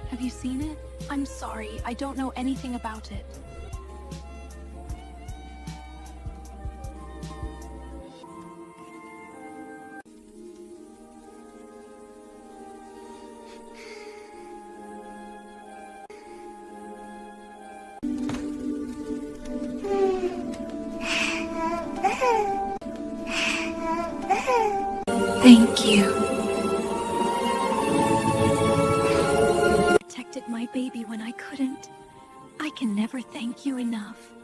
Have you seen it? I'm sorry, I don't know anything about it. Thank you. Protected my baby when I couldn't. I can never thank you enough.